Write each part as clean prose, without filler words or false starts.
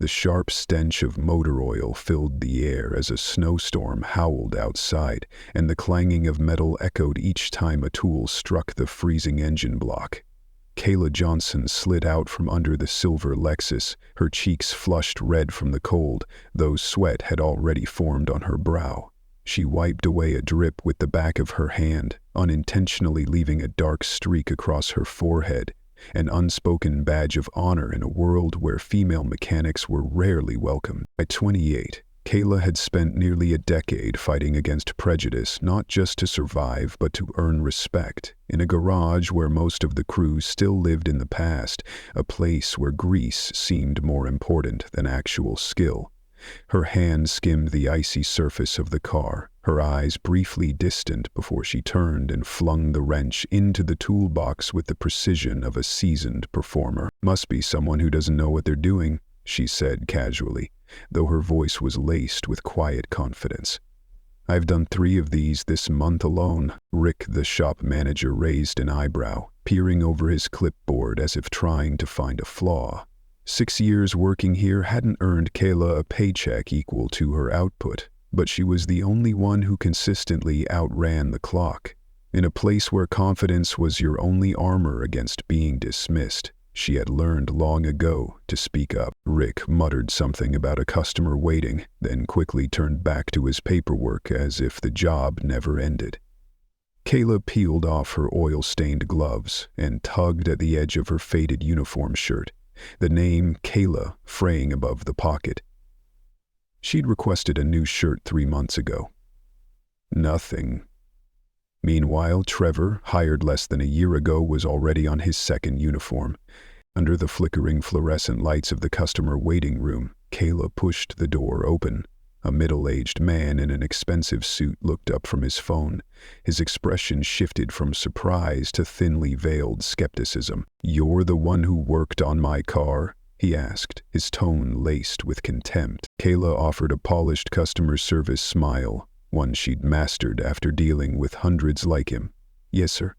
The sharp stench of motor oil filled the air as a snowstorm howled outside, and the clanging of metal echoed each time a tool struck the freezing engine block. Kayla Johnson slid out from under the silver Lexus, her cheeks flushed red from the cold, though sweat had already formed on her brow. She wiped away a drip with the back of her hand, unintentionally leaving a dark streak across her forehead, an unspoken badge of honor in a world where female mechanics were rarely welcomed. At 28, Kayla had spent nearly a decade fighting against prejudice, not just to survive but to earn respect. In a garage where most of the crew still lived in the past, a place where grease seemed more important than actual skill. Her hand skimmed the icy surface of the car, her eyes briefly distant before she turned and flung the wrench into the toolbox with the precision of a seasoned performer. "Must be someone who doesn't know what they're doing," she said casually, though her voice was laced with quiet confidence. "I've done 3 of these this month alone." Rick, the shop manager, raised an eyebrow, peering over his clipboard as if trying to find a flaw. 6 years working here hadn't earned Kayla a paycheck equal to her output, but she was the only one who consistently outran the clock. In a place where confidence was your only armor against being dismissed, she had learned long ago to speak up. Rick muttered something about a customer waiting, then quickly turned back to his paperwork as if the job never ended. Kayla peeled off her oil-stained gloves and tugged at the edge of her faded uniform shirt, the name Kayla fraying above the pocket. She'd requested a new shirt 3 months ago. Nothing. Meanwhile, Trevor, hired less than a year ago, was already on his 2nd uniform. Under the flickering fluorescent lights of the customer waiting room, Kayla pushed the door open. A middle-aged man in an expensive suit looked up from his phone. His expression shifted from surprise to thinly veiled skepticism. "You're the one who worked on my car?" he asked, his tone laced with contempt. Kayla offered a polished customer service smile, one she'd mastered after dealing with hundreds like him. "Yes, sir.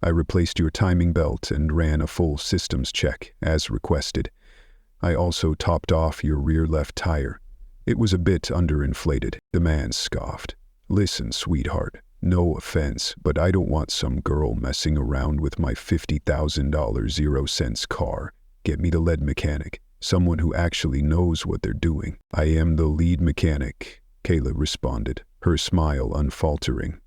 I replaced your timing belt and ran a full systems check, as requested. I also topped off your rear left tire. It was a bit underinflated." The man scoffed. "Listen, sweetheart, no offense, but I don't want some girl messing around with my $50,000 0-cents car. Get me the lead mechanic, someone who actually knows what they're doing." "I am the lead mechanic," Kayla responded, her smile unfaltering.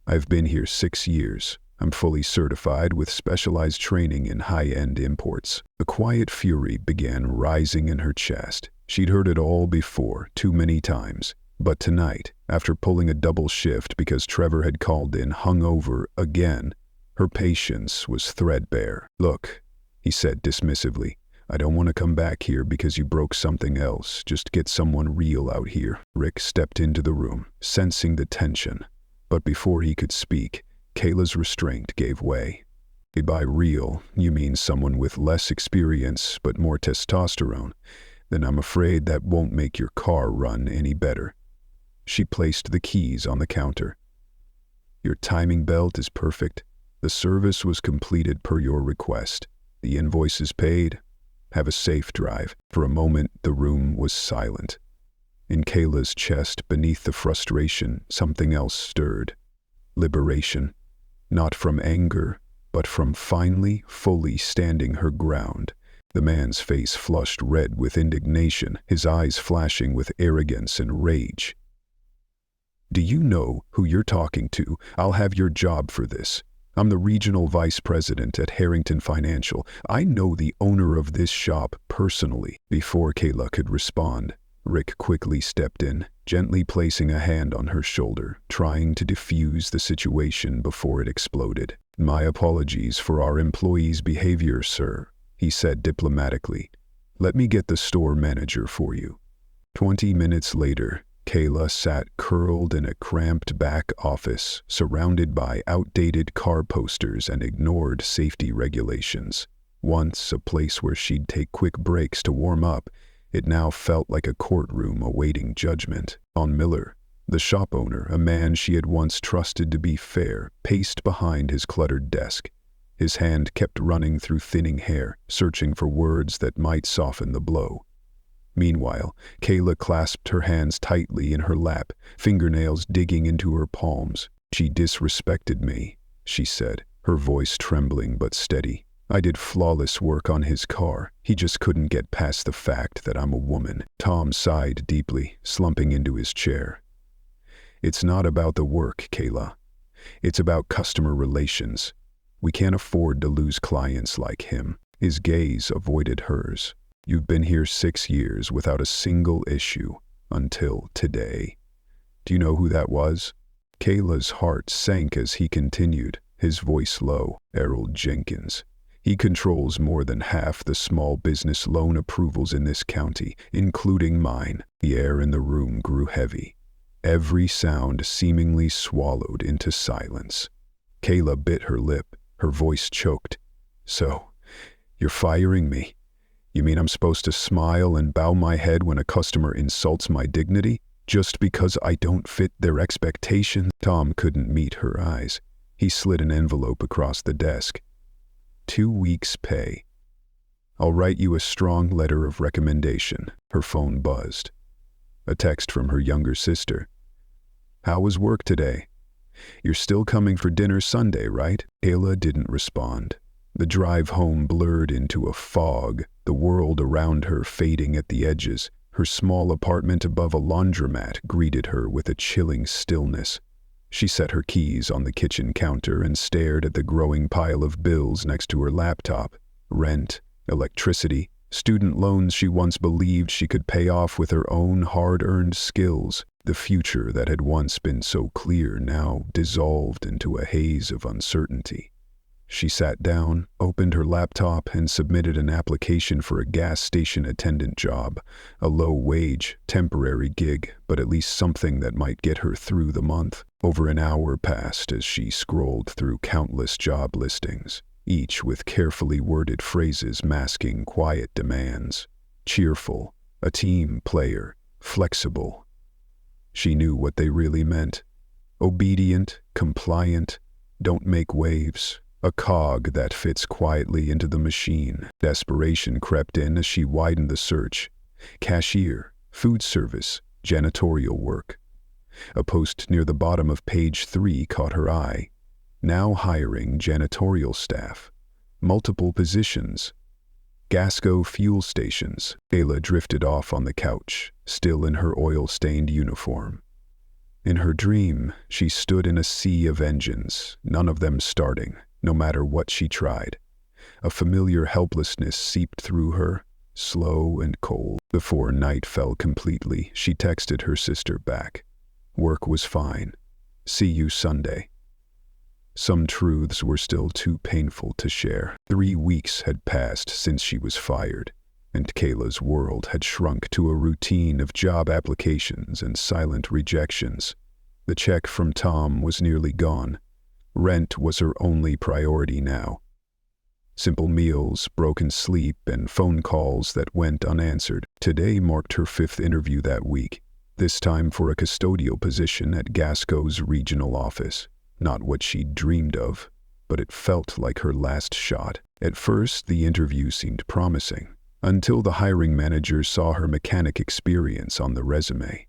"I've been here 6 years. I'm fully certified with specialized training in high-end imports." A quiet fury began rising in her chest. She'd heard it all before, too many times. But tonight, after pulling a double shift because Trevor had called in hungover again, her patience was threadbare. "Look," he said dismissively, "I don't want to come back here because you broke something else. Just get someone real out here." Rick stepped into the room, sensing the tension. But before he could speak, Kayla's restraint gave way. "By real, you mean someone with less experience but more testosterone? Then I'm afraid that won't make your car run any better." She placed the keys on the counter. "Your timing belt is perfect. The service was completed per your request. The invoice is paid. Have a safe drive." For a moment, the room was silent. In Kayla's chest, beneath the frustration, something else stirred. Liberation. Not from anger, but from finally, fully standing her ground. The man's face flushed red with indignation, his eyes flashing with arrogance and rage. "Do you know who you're talking to? I'll have your job for this. I'm the regional vice president at Harrington Financial. I know the owner of this shop personally." Before Kayla could respond, Rick quickly stepped in, gently placing a hand on her shoulder, trying to defuse the situation before it exploded. "My apologies for our employees' behavior, sir," he said diplomatically. "Let me get the store manager for you." 20 minutes later, Kayla sat curled in a cramped back office, surrounded by outdated car posters and ignored safety regulations. Once a place where she'd take quick breaks to warm up, it now felt like a courtroom awaiting judgment. On Miller, the shop owner, a man she had once trusted to be fair, paced behind his cluttered desk. His hand kept running through thinning hair, searching for words that might soften the blow. Meanwhile, Kayla clasped her hands tightly in her lap, fingernails digging into her palms. "She disrespected me," she said, her voice trembling but steady. "I did flawless work on his car. He just couldn't get past the fact that I'm a woman." Tom sighed deeply, slumping into his chair. "It's not about the work, Kayla. It's about customer relations. We can't afford to lose clients like him." His gaze avoided hers. "You've been here 6 years without a single issue, until today. Do you know who that was?" Kayla's heart sank as he continued, his voice low. "Errol Jenkins. He controls more than half the small business loan approvals in this county, including mine." The air in the room grew heavy, every sound seemingly swallowed into silence. Kayla bit her lip, her voice choked. "So, you're firing me? You mean I'm supposed to smile and bow my head when a customer insults my dignity, just because I don't fit their expectations?" Tom couldn't meet her eyes. He slid an envelope across the desk. 2 weeks' pay. I'll write you a strong letter of recommendation." Her phone buzzed. A text from her younger sister. "How was work today? You're still coming for dinner Sunday, right?" Kayla didn't respond. The drive home blurred into a fog, the world around her fading at the edges. Her small apartment above a laundromat greeted her with a chilling stillness. She set her keys on the kitchen counter and stared at the growing pile of bills next to her laptop. Rent, electricity, student loans she once believed she could pay off with her own hard-earned skills. The future that had once been so clear now dissolved into a haze of uncertainty. She sat down, opened her laptop, and submitted an application for a gas station attendant job. A low-wage, temporary gig, but at least something that might get her through the month. Over an hour passed as she scrolled through countless job listings, each with carefully worded phrases masking quiet demands. Cheerful, a team player, flexible. She knew what they really meant. Obedient, compliant, don't make waves. A cog that fits quietly into the machine. Desperation crept in as she widened the search. Cashier, food service, janitorial work. A post near the bottom of page 3 caught her eye. Now hiring janitorial staff. Multiple positions. Gasco fuel stations. Kayla drifted off on the couch, still in her oil-stained uniform. In her dream, she stood in a sea of engines, none of them starting, no matter what she tried. A familiar helplessness seeped through her, slow and cold. Before night fell completely, she texted her sister back. Work was fine. See you Sunday. Some truths were still too painful to share. 3 weeks had passed since she was fired, and Kayla's world had shrunk to a routine of job applications and silent rejections. The check from Tom was nearly gone. Rent was her only priority now. Simple meals, broken sleep, and phone calls that went unanswered. Today marked her 5th interview that week, this time for a custodial position at Gasco's regional office. Not what she'd dreamed of, but it felt like her last shot. At first, the interview seemed promising, until the hiring manager saw her mechanic experience on the resume.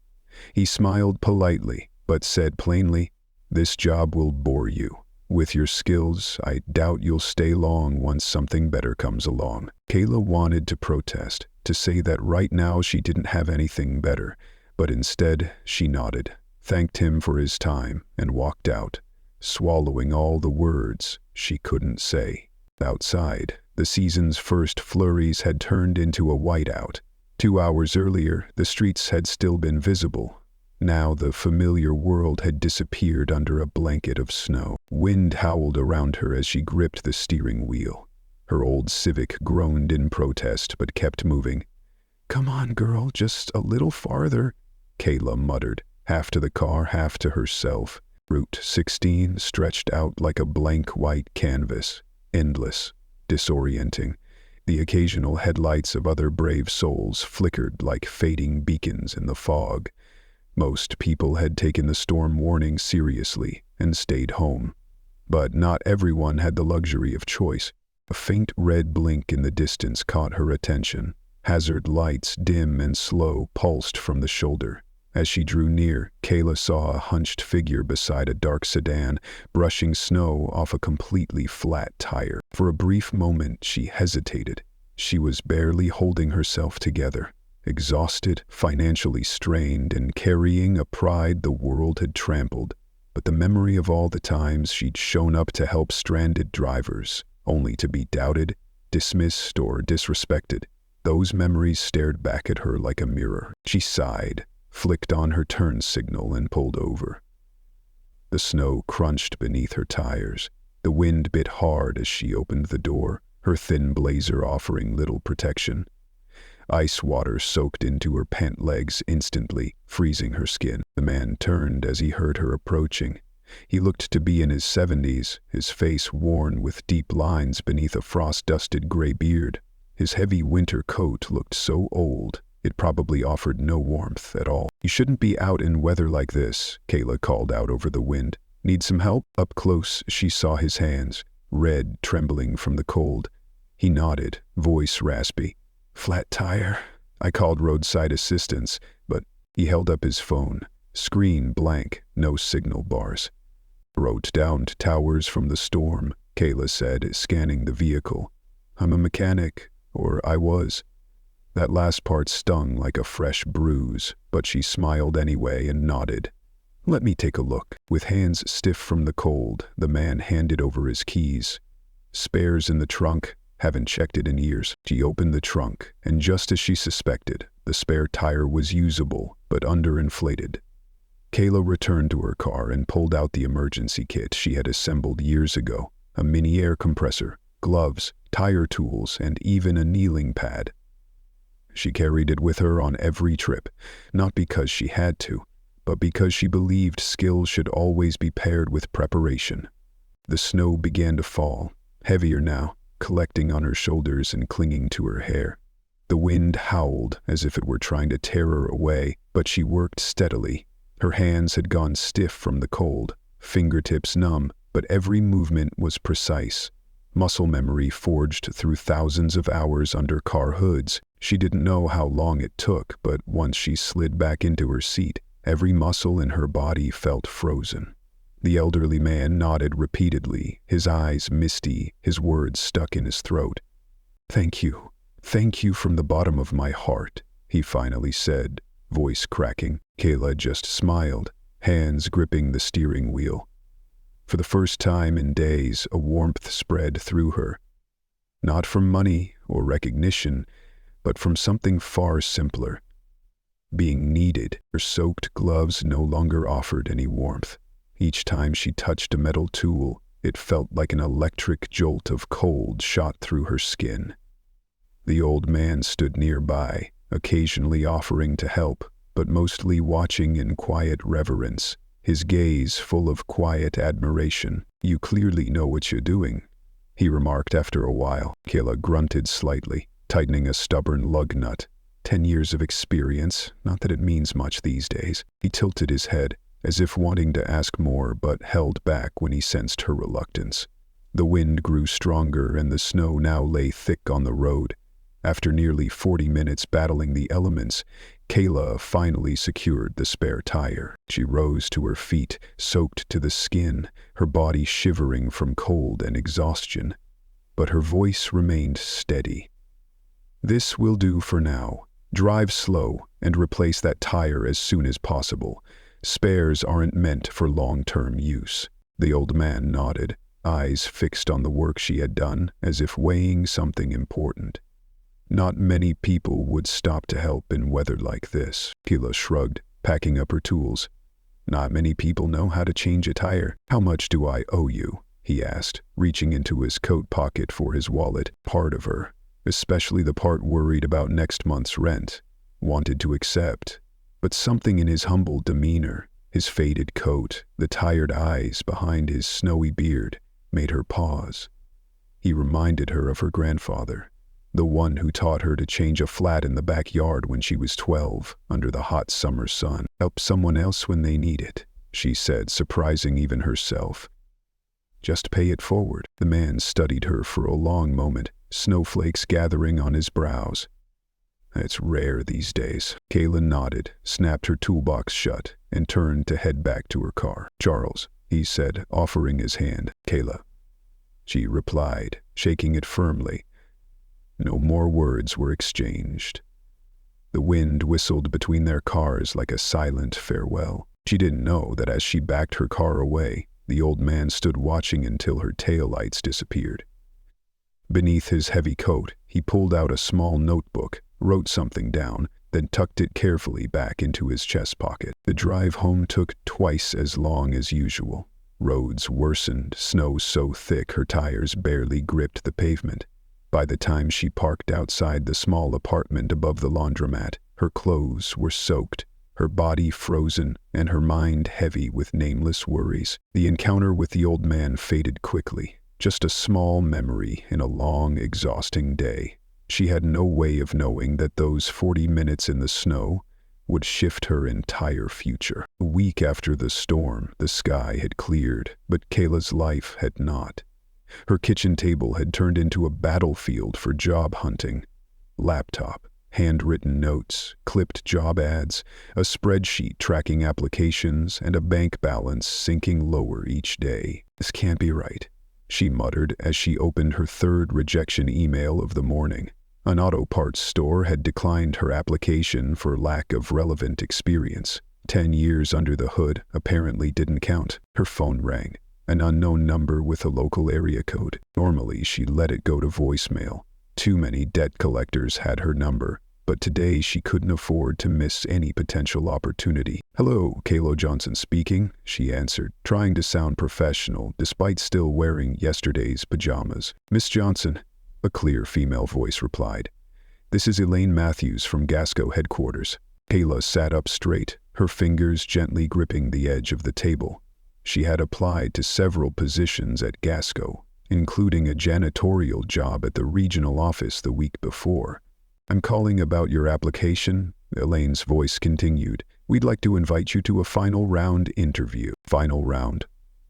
He smiled politely, but said plainly, "This job will bore you. With your skills, I doubt you'll stay long once something better comes along." Kayla wanted to protest, to say that right now she didn't have anything better, but instead she nodded, thanked him for his time, and walked out, swallowing all the words she couldn't say. Outside, the season's first flurries had turned into a whiteout. 2 hours earlier, the streets had still been visible. Now the familiar world had disappeared under a blanket of snow. Wind howled around her as she gripped the steering wheel. Her old Civic groaned in protest but kept moving. "Come on, girl, just a little farther," Kayla muttered, half to the car, half to herself. Route 16 stretched out like a blank white canvas, endless, disorienting. The occasional headlights of other brave souls flickered like fading beacons in the fog. Most people had taken the storm warning seriously and stayed home. But not everyone had the luxury of choice. A faint red blink in the distance caught her attention. Hazard lights, dim and slow, pulsed from the shoulder. As she drew near, Kayla saw a hunched figure beside a dark sedan, brushing snow off a completely flat tire. For a brief moment, she hesitated. She was barely holding herself together, exhausted, financially strained, and carrying a pride the world had trampled. But the memory of all the times she'd shown up to help stranded drivers, only to be doubted, dismissed, or disrespected, those memories stared back at her like a mirror. She sighed, flicked on her turn signal, and pulled over. The snow crunched beneath her tires. The wind bit hard as she opened the door, her thin blazer offering little protection. Ice water soaked into her pant legs instantly, freezing her skin. The man turned as he heard her approaching. He looked to be in his 70s, his face worn with deep lines beneath a frost-dusted gray beard. His heavy winter coat looked so old, it probably offered no warmth at all. "You shouldn't be out in weather like this," Kayla called out over the wind. "Need some help?" Up close, she saw his hands, red, trembling from the cold. He nodded, voice raspy. "Flat tire." I called roadside assistance, but he held up his phone. Screen blank, no signal bars. "Wrote down to towers from the storm," Kayla said, scanning the vehicle. "I'm a mechanic, or I was." That last part stung like a fresh bruise, but she smiled anyway and nodded. "Let me take a look." With hands stiff from the cold, the man handed over his keys. "Spares in the trunk. Haven't checked it in years." She opened the trunk, and just as she suspected, the spare tire was usable, but underinflated. Kayla returned to her car and pulled out the emergency kit she had assembled years ago. A mini air compressor, gloves, tire tools, and even a kneeling pad. She carried it with her on every trip, not because she had to, but because she believed skill should always be paired with preparation. The snow began to fall, heavier now, collecting on her shoulders and clinging to her hair. The wind howled as if it were trying to tear her away, but she worked steadily. Her hands had gone stiff from the cold, fingertips numb, but every movement was precise. Muscle memory forged through thousands of hours under car hoods. She didn't know how long it took, but once she slid back into her seat, every muscle in her body felt frozen. The elderly man nodded repeatedly, his eyes misty, his words stuck in his throat. Thank you from the bottom of my heart," he finally said, voice cracking. Kayla just smiled, hands gripping the steering wheel. For the first time in days, a warmth spread through her. Not from money or recognition, but from something far simpler. Being needed. Her soaked gloves no longer offered any warmth. Each time she touched a metal tool, it felt like an electric jolt of cold shot through her skin. The old man stood nearby, occasionally offering to help, but mostly watching in quiet reverence, his gaze full of quiet admiration. "You clearly know what you're doing," he remarked after a while. Kayla grunted slightly, tightening a stubborn lug nut. 10 years of experience, not that it means much these days. He tilted his head, as if wanting to ask more, but held back when he sensed her reluctance. The wind grew stronger and the snow now lay thick on the road. After nearly 40 minutes battling the elements, Kayla finally secured the spare tire. She rose to her feet, soaked to the skin, her body shivering from cold and exhaustion. But her voice remained steady. "This will do for now. Drive slow and replace that tire as soon as possible. Spares aren't meant for long-term use." The old man nodded, eyes fixed on the work she had done, as if weighing something important. Not many people would stop to help in weather like this. Kayla shrugged, packing up her tools. "Not many people know how to change a tire." "How much do I owe you?" he asked, reaching into his coat pocket for his wallet. Part of her, especially the part worried about next month's rent, wanted to accept. But something in his humble demeanor, his faded coat, the tired eyes behind his snowy beard, made her pause. He reminded her of her grandfather, the one who taught her to change a flat in the backyard when she was 12, under the hot summer sun. "Help someone else when they need it," she said, surprising even herself. "Just pay it forward." The man studied her for a long moment, snowflakes gathering on his brows. It's rare these days. Kayla nodded, snapped her toolbox shut, and turned to head back to her car. Charles, he said, offering his hand. Kayla, she replied, shaking it firmly. No more words were exchanged. The wind whistled between their cars like a silent farewell. She didn't know that as she backed her car away, the old man stood watching until her taillights disappeared. Beneath his heavy coat, he pulled out a small notebook, wrote something down, then tucked it carefully back into his chest pocket. The drive home took twice as long as usual. Roads worsened, snow so thick her tires barely gripped the pavement. By the time she parked outside the small apartment above the laundromat, her clothes were soaked, her body frozen, and her mind heavy with nameless worries. The encounter with the old man faded quickly, just a small memory in a long, exhausting day. She had no way of knowing that those 40 minutes in the snow would shift her entire future. A week after the storm, the sky had cleared, but Kayla's life had not. Her kitchen table had turned into a battlefield for job hunting. Laptop, handwritten notes, clipped job ads, a spreadsheet tracking applications, and a bank balance sinking lower each day. This can't be right, she muttered as she opened her third rejection email of the morning. An auto parts store had declined her application for lack of relevant experience. 10 years under the hood apparently didn't count. Her phone rang. An unknown number with a local area code. Normally, she let it go to voicemail. Too many debt collectors had her number, but today she couldn't afford to miss any potential opportunity. "Hello, Kayla Johnson speaking," she answered, trying to sound professional despite still wearing yesterday's pajamas. "Miss Johnson," a clear female voice replied. "This is Elaine Matthews from Gasco headquarters." Kayla sat up straight, her fingers gently gripping the edge of the table. She had applied to several positions at Gasco, including a janitorial job at the regional office the week before. "I'm calling about your application," Elaine's voice continued. "We'd like to invite you to a final round interview." "Final round?"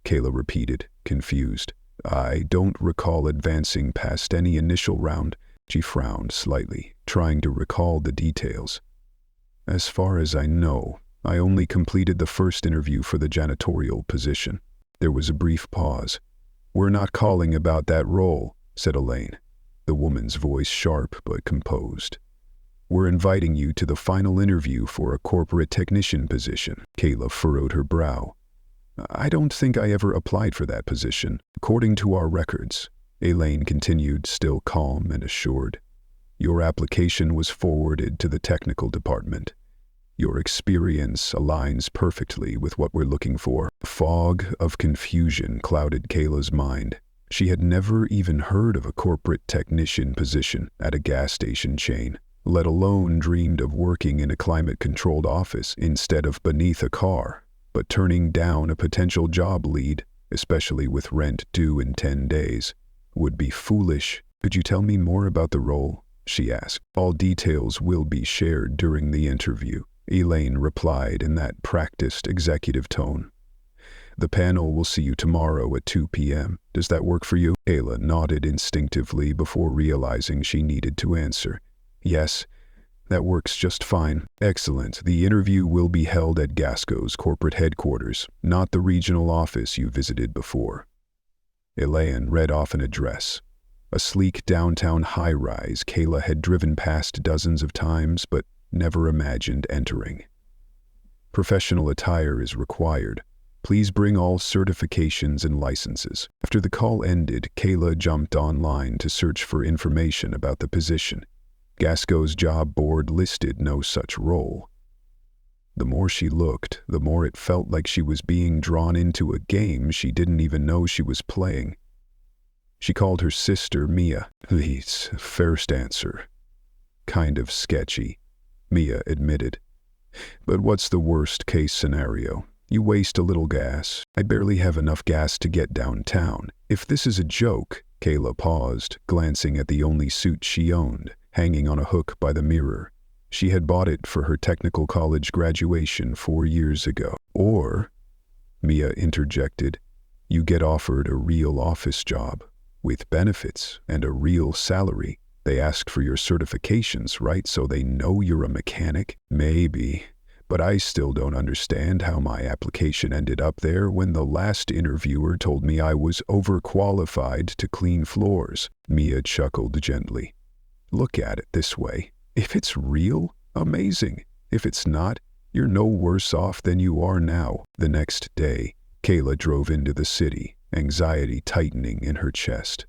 Kayla repeated, confused. "I don't recall advancing past any initial round." She frowned slightly, trying to recall the details. "As far as I know, I only completed the first interview for the janitorial position." There was a brief pause. "We're not calling about that role," said Elaine, the woman's voice sharp but composed. "We're inviting you to the final interview for a corporate technician position." Kayla furrowed her brow. "I don't think I ever applied for that position. According to our records," Elaine continued, still calm and assured, "your application was forwarded to the technical department. Your experience aligns perfectly with what we're looking for." A fog of confusion clouded Kayla's mind. She had never even heard of a corporate technician position at a gas station chain, let alone dreamed of working in a climate-controlled office instead of beneath a car. But turning down a potential job lead, especially with rent due in 10 days, would be foolish. "Could you tell me more about the role?" she asked. "All details will be shared during the interview," Elaine replied in that practiced executive tone. "The panel will see you tomorrow at 2 p.m. Does that work for you?" Kayla nodded instinctively before realizing she needed to answer. "Yes, that works just fine." "Excellent. The interview will be held at Gasco's corporate headquarters, not the regional office you visited before." Elaine read off an address. A sleek downtown high-rise Kayla had driven past dozens of times but never imagined entering. "Professional attire is required. Please bring all certifications and licenses." After the call ended, Kayla jumped online to search for information about the position. Gasco's job board listed no such role. The more she looked, the more it felt like she was being drawn into a game she didn't even know she was playing. She called her sister Mia. "The first answer. Kind of sketchy," Mia admitted. "But what's the worst case scenario? You waste a little gas. I barely have enough gas to get downtown. If this is a joke," Kayla paused, glancing at the only suit she owned, hanging on a hook by the mirror. She had bought it for her technical college graduation 4 years ago. "Or," Mia interjected, "you get offered a real office job, with benefits and a real salary, They ask for your certifications, right? So they know you're a mechanic? Maybe. But I still don't understand how my application ended up there when the last interviewer told me I was overqualified to clean floors. Mia chuckled gently. Look at it this way. If it's real, amazing. If it's not, you're no worse off than you are now. The next day, Kayla drove into the city, anxiety tightening in her chest.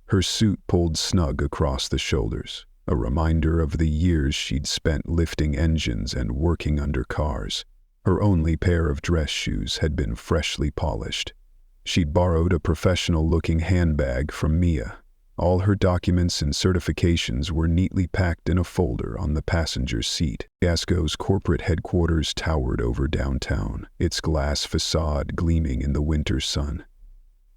Her suit pulled snug across the shoulders, a reminder of the years she'd spent lifting engines and working under cars. Her only pair of dress shoes had been freshly polished. She'd borrowed a professional-looking handbag from Mia. All her documents and certifications were neatly packed in a folder on the passenger seat. Gasco's corporate headquarters towered over downtown, its glass facade gleaming in the winter sun.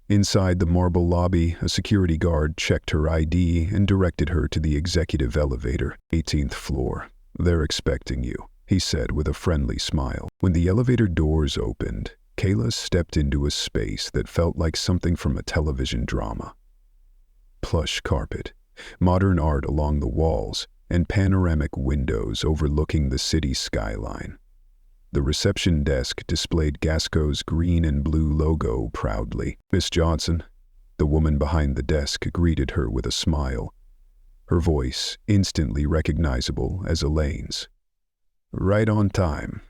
Inside the marble lobby, a security guard checked her ID and directed her to the executive elevator, 18th floor. "They're expecting you," he said with a friendly smile. When the elevator doors opened, Kayla stepped into a space that felt like something from a television drama. Plush carpet, modern art along the walls, and panoramic windows overlooking the city skyline. The reception desk displayed Gasco's green and blue logo proudly. "Miss Johnson." The woman behind the desk greeted her with a smile, her voice instantly recognizable as Elaine's. "Right on time.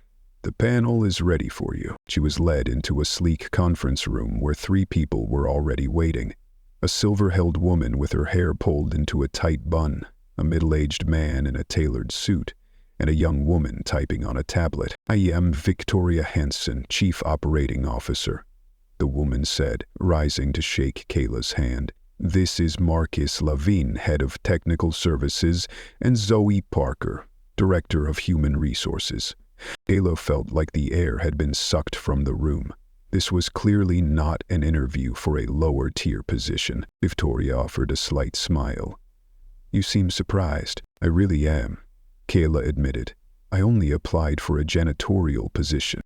The panel is ready for you." She was led into a sleek conference room where 3 people were already waiting. A silver-haired woman with her hair pulled into a tight bun, a middle-aged man in a tailored suit, and a young woman typing on a tablet. "I am Victoria Hansen, Chief Operating Officer," the woman said, rising to shake Kayla's hand. "This is Marcus Levine, Head of Technical Services, and Zoe Parker, Director of Human Resources." Kayla felt like the air had been sucked from the room. This was clearly not an interview for a lower-tier position. Victoria offered a slight smile. "You seem surprised." "I really am," Kayla admitted. "I only applied for a janitorial position."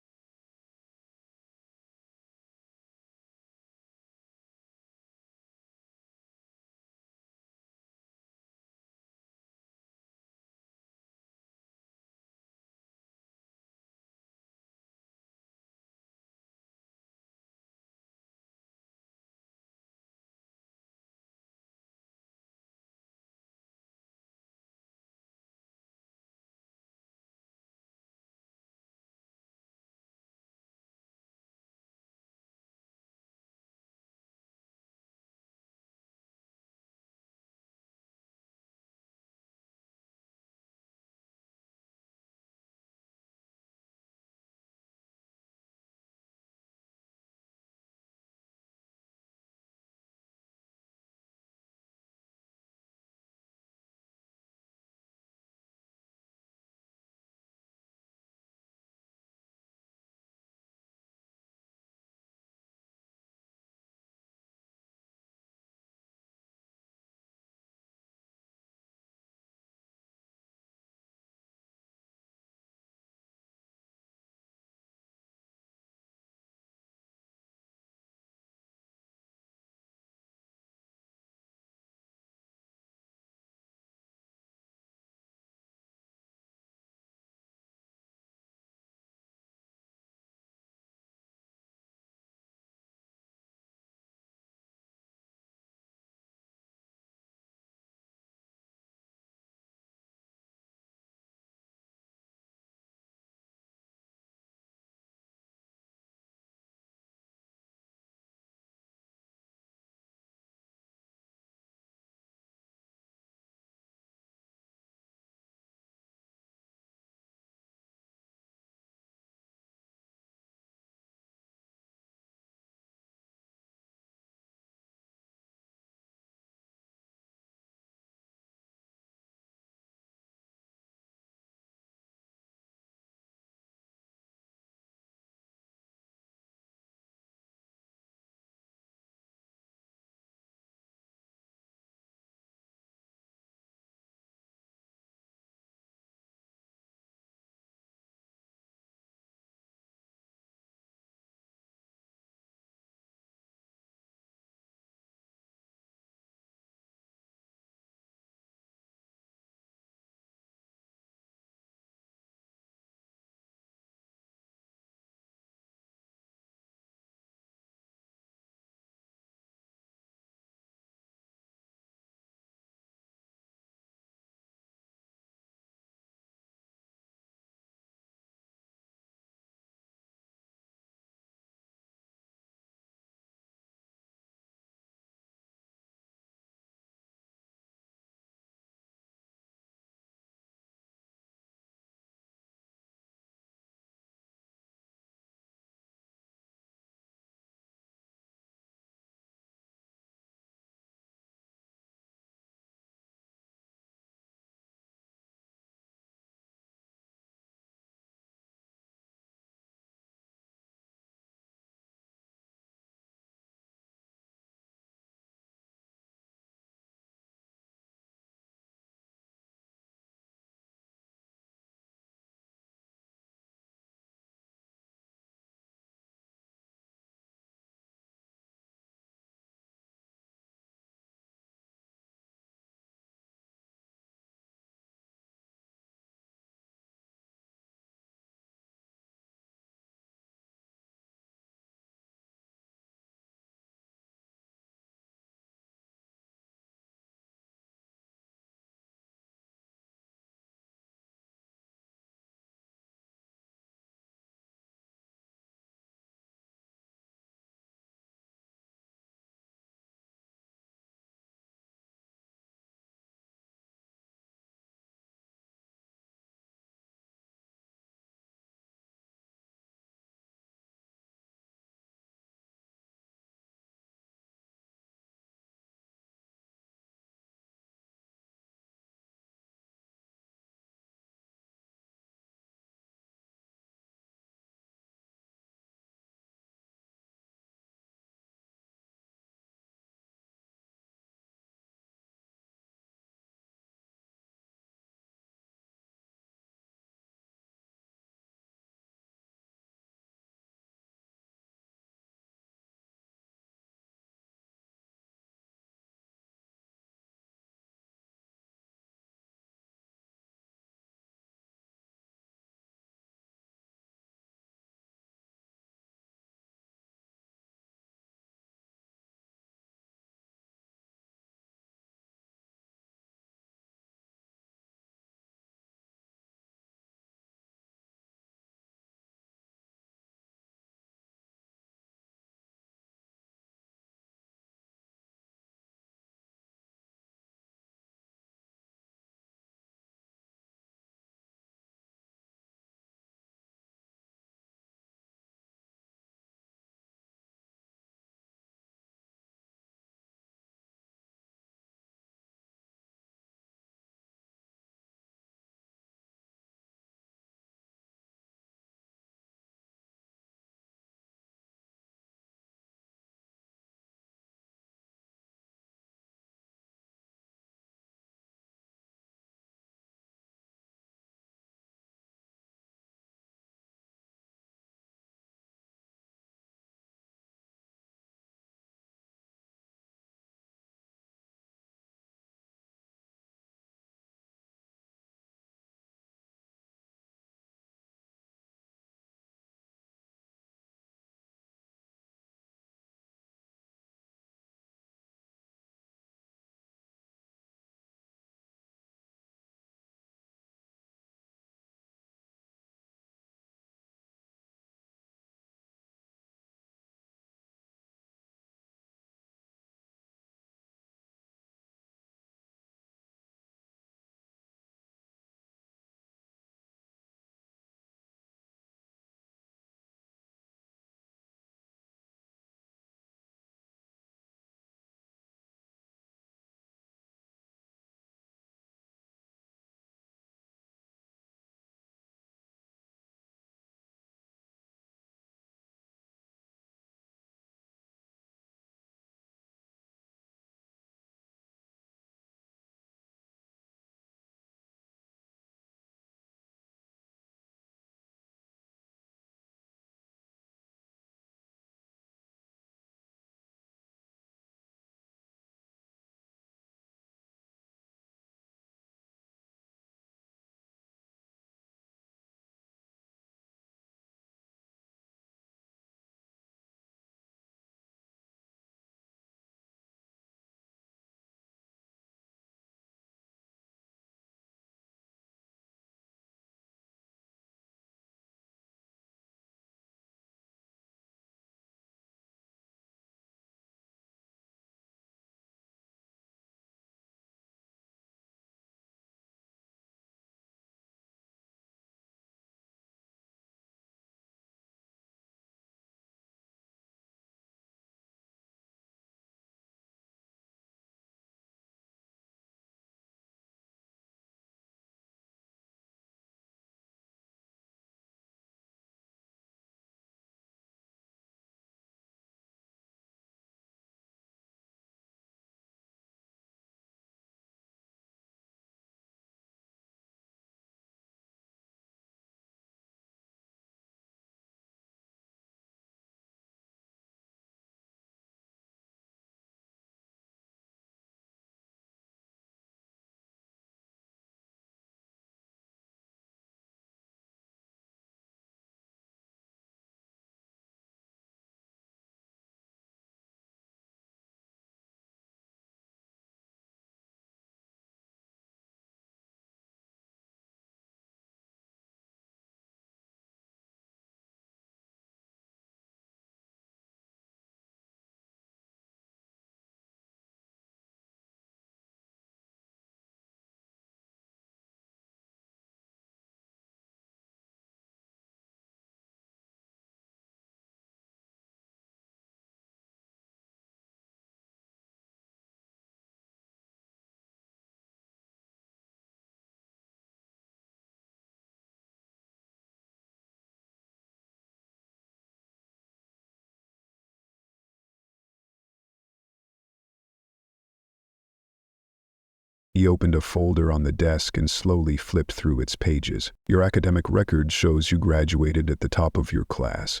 He opened a folder on the desk and slowly flipped through its pages. Your academic record shows you graduated at the top of your class.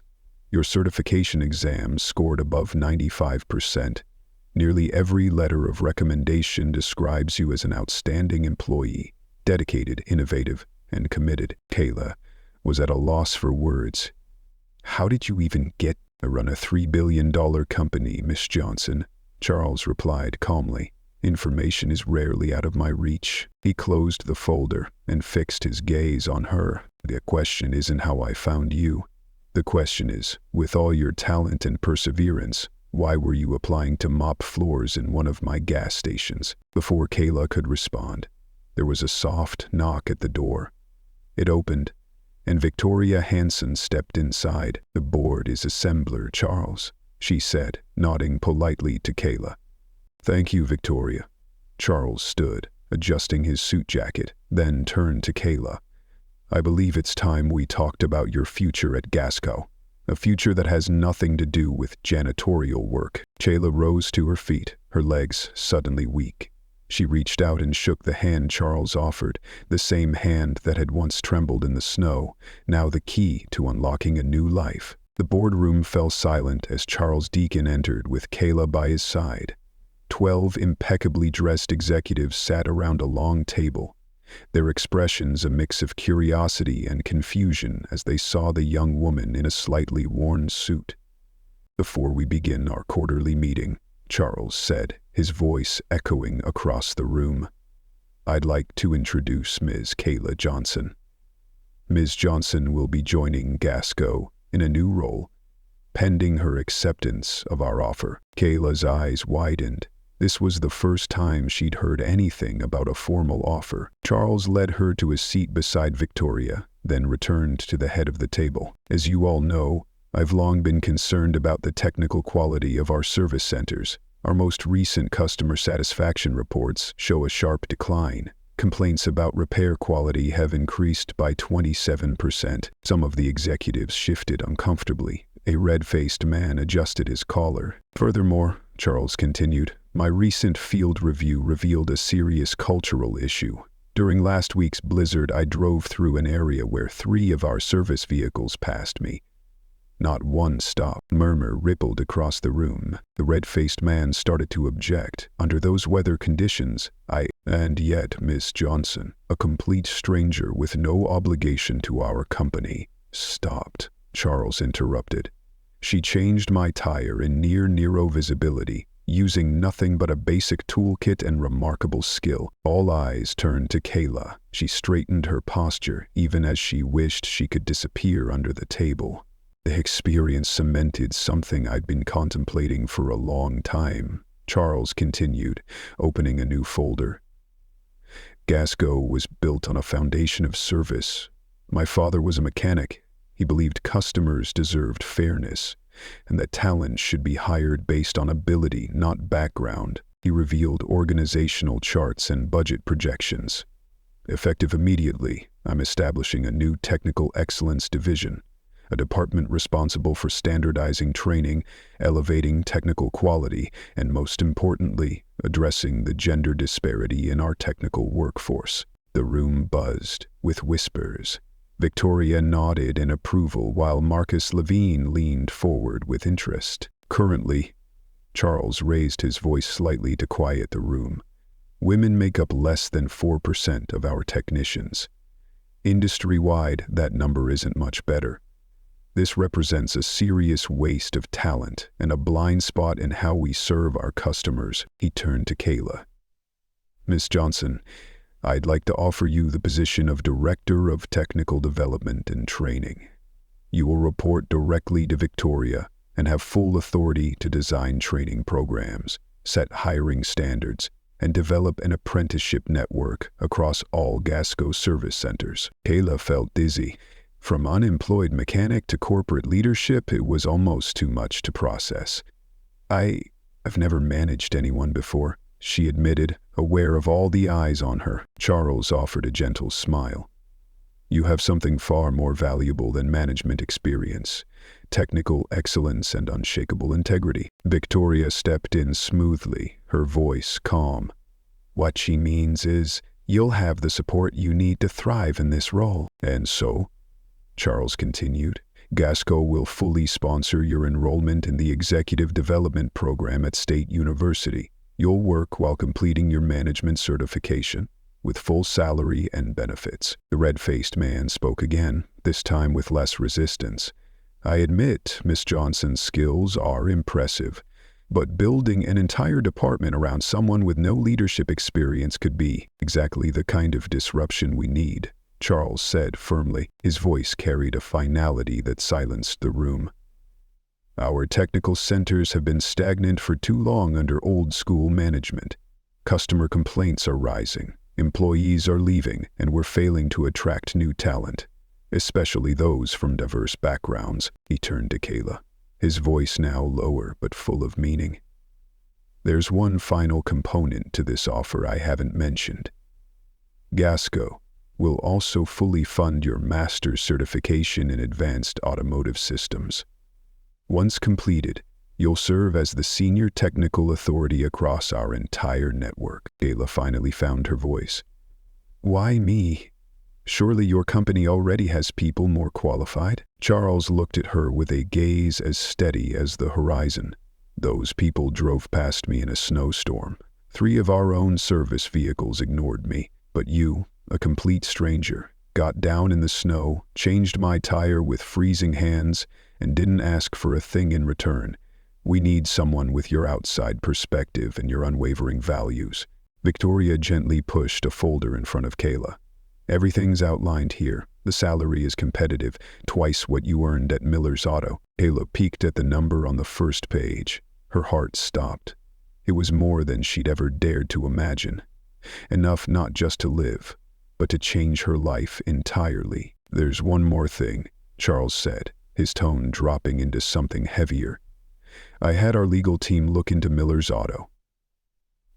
Your certification exams scored above 95%. Nearly every letter of recommendation describes you as an outstanding employee, dedicated, innovative, and committed. Kayla was at a loss for words. How did you even get to run a $3 billion company, Miss Johnson? Charles replied calmly. Information is rarely out of my reach. He closed the folder and fixed his gaze on her. The question isn't how I found you. The question is, with all your talent and perseverance, why were you applying to mop floors in one of my gas stations? Before Kayla could respond, there was a soft knock at the door. It opened, and Victoria Hanson stepped inside. The board is assembler, Charles, she said, nodding politely to Kayla. Thank you, Victoria. Charles stood, adjusting his suit jacket, then turned to Kayla. I believe it's time we talked about your future at Gasco, a future that has nothing to do with janitorial work. Kayla rose to her feet, her legs suddenly weak. She reached out and shook the hand Charles offered, the same hand that had once trembled in the snow, now the key to unlocking a new life. The boardroom fell silent as Charles Deacon entered with Kayla by his side. 12 impeccably dressed executives sat around a long table, their expressions a mix of curiosity and confusion as they saw the young woman in a slightly worn suit. Before we begin our quarterly meeting, Charles said, his voice echoing across the room, I'd like to introduce Ms. Kayla Johnson. Ms. Johnson will be joining Gasco in a new role, pending her acceptance of our offer. Kayla's eyes widened. This was the first time she'd heard anything about a formal offer. Charles led her to a seat beside Victoria, then returned to the head of the table. As you all know, I've long been concerned about the technical quality of our service centers. Our most recent customer satisfaction reports show a sharp decline. Complaints about repair quality have increased by 27%. Some of the executives shifted uncomfortably. A red-faced man adjusted his collar. Furthermore, Charles continued, my recent field review revealed a serious cultural issue. During last week's blizzard, I drove through an area where 3 of our service vehicles passed me. Not one stop. Murmur rippled across the room. The red-faced man started to object. Under those weather conditions, And yet, Miss Johnson, a complete stranger with no obligation to our company, stopped. Charles interrupted. She changed my tire in near-Nero visibility, using nothing but a basic toolkit and remarkable skill. All eyes turned to Kayla. She straightened her posture, even as she wished she could disappear under the table. The experience cemented something I'd been contemplating for a long time, Charles continued, opening a new folder. Gasco was built on a foundation of service. My father was a mechanic. He believed customers deserved fairness, and that talent should be hired based on ability, not background. He revealed organizational charts and budget projections. Effective immediately, I'm establishing a new technical excellence division, a department responsible for standardizing training, elevating technical quality, and most importantly, addressing the gender disparity in our technical workforce. The room buzzed with whispers. Victoria nodded in approval while Marcus Levine leaned forward with interest. Currently, Charles raised his voice slightly to quiet the room, women make up less than 4% of our technicians. Industry-wide, that number isn't much better. This represents a serious waste of talent and a blind spot in how we serve our customers. He turned to Kayla. Miss Johnson, I'd like to offer you the position of Director of Technical Development and Training. You will report directly to Victoria and have full authority to design training programs, set hiring standards, and develop an apprenticeship network across all Gasco service centers. Kayla felt dizzy. From unemployed mechanic to corporate leadership, it was almost too much to process. I've never managed anyone before, she admitted, aware of all the eyes on her. Charles offered a gentle smile. You have something far more valuable than management experience, technical excellence and unshakable integrity. Victoria stepped in smoothly, her voice calm. What she means is, you'll have the support you need to thrive in this role. And so, Charles continued, Gasco will fully sponsor your enrollment in the Executive Development Program at State University. You'll work while completing your management certification, with full salary and benefits. The red-faced man spoke again, this time with less resistance. I admit Miss Johnson's skills are impressive, but building an entire department around someone with no leadership experience could be exactly the kind of disruption we need, Charles said firmly. His voice carried a finality that silenced the room. Our technical centers have been stagnant for too long under old-school management. Customer complaints are rising, employees are leaving, and we're failing to attract new talent, especially those from diverse backgrounds. He turned to Kayla, his voice now lower but full of meaning. There's one final component to this offer I haven't mentioned. Gasco will also fully fund your master's certification in advanced automotive systems. Once completed, you'll serve as the senior technical authority across our entire network. Kayla finally found her voice. Why me? Surely your company already has people more qualified? Charles looked at her with a gaze as steady as the horizon. Those people drove past me in a snowstorm. 3 of our own service vehicles ignored me, but you, a complete stranger, got down in the snow, changed my tire with freezing hands, and didn't ask for a thing in return. We need someone with your outside perspective and your unwavering values. Victoria gently pushed a folder in front of Kayla. Everything's outlined here. The salary is competitive, twice what you earned at Miller's Auto. Kayla peeked at the number on the first page. Her heart stopped. It was more than she'd ever dared to imagine. Enough not just to live, but to change her life entirely. There's one more thing, Charles said, his tone dropping into something heavier. I had our legal team look into Miller's Auto.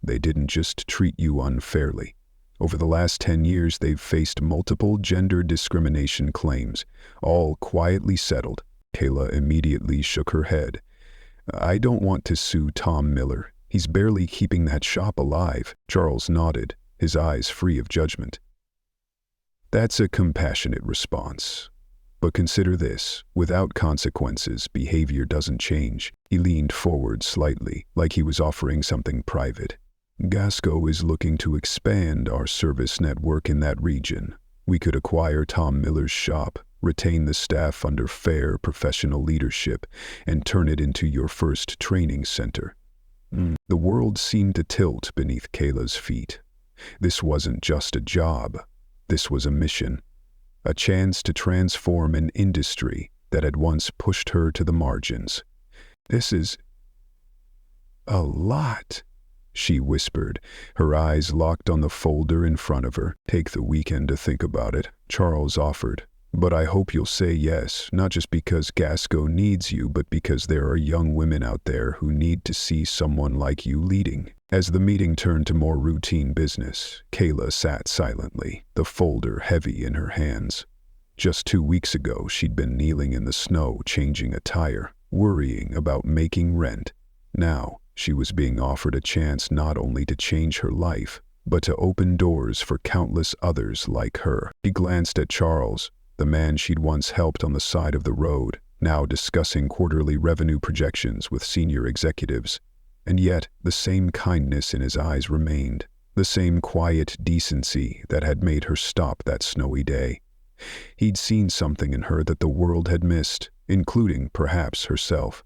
They didn't just treat you unfairly. Over the last 10 years, they've faced multiple gender discrimination claims, all quietly settled. Kayla immediately shook her head. I don't want to sue Tom Miller. He's barely keeping that shop alive. Charles nodded, his eyes free of judgment. That's a compassionate response. But consider this, without consequences, behavior doesn't change. He leaned forward slightly, like he was offering something private. Gasco is looking to expand our service network in that region. We could acquire Tom Miller's shop, retain the staff under fair professional leadership, and turn it into your first training center. The world seemed to tilt beneath Kayla's feet. This wasn't just a job. This was a mission. A chance to transform an industry that had once pushed her to the margins. This is a lot, she whispered, her eyes locked on the folder in front of her. Take the weekend to think about it, Charles offered. But I hope you'll say yes, not just because Gasco needs you, but because there are young women out there who need to see someone like you leading. As the meeting turned to more routine business, Kayla sat silently, the folder heavy in her hands. Just 2 weeks ago, she'd been kneeling in the snow changing a tire, worrying about making rent. Now, she was being offered a chance not only to change her life, but to open doors for countless others like her. She glanced at Charles, the man she'd once helped on the side of the road, now discussing quarterly revenue projections with senior executives. And yet, the same kindness in his eyes remained, the same quiet decency that had made her stop that snowy day. He'd seen something in her that the world had missed, including, perhaps, herself.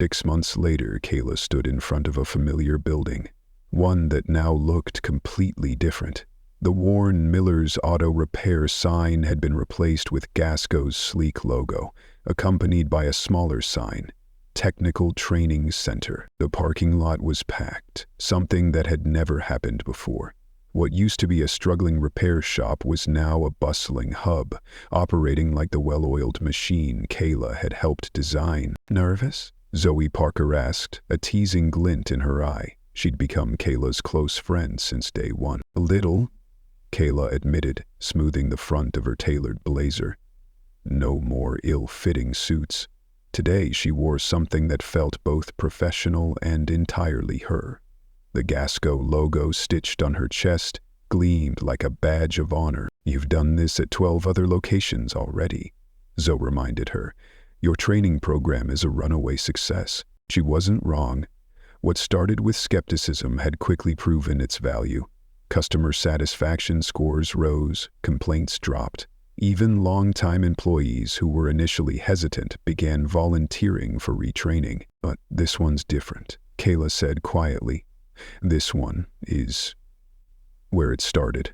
6 months later, Kayla stood in front of a familiar building, one that now looked completely different. The worn Miller's Auto Repair sign had been replaced with Gasco's sleek logo, accompanied by a smaller sign, Technical Training Center. The parking lot was packed, something that had never happened before. What used to be a struggling repair shop was now a bustling hub, operating like the well-oiled machine Kayla had helped design. Nervous? Zoe Parker asked, a teasing glint in her eye. She'd become Kayla's close friend since day one. A little, Kayla admitted, smoothing the front of her tailored blazer. No more ill-fitting suits. Today she wore something that felt both professional and entirely her. The Gasco logo stitched on her chest gleamed like a badge of honor. "You've done this at 12 other locations already," Zoe reminded her. "Your training program is a runaway success." She wasn't wrong. What started with skepticism had quickly proven its value. Customer satisfaction scores rose, complaints dropped. Even long-time employees who were initially hesitant began volunteering for retraining. "But this one's different," Kayla said quietly. "This one is where it started."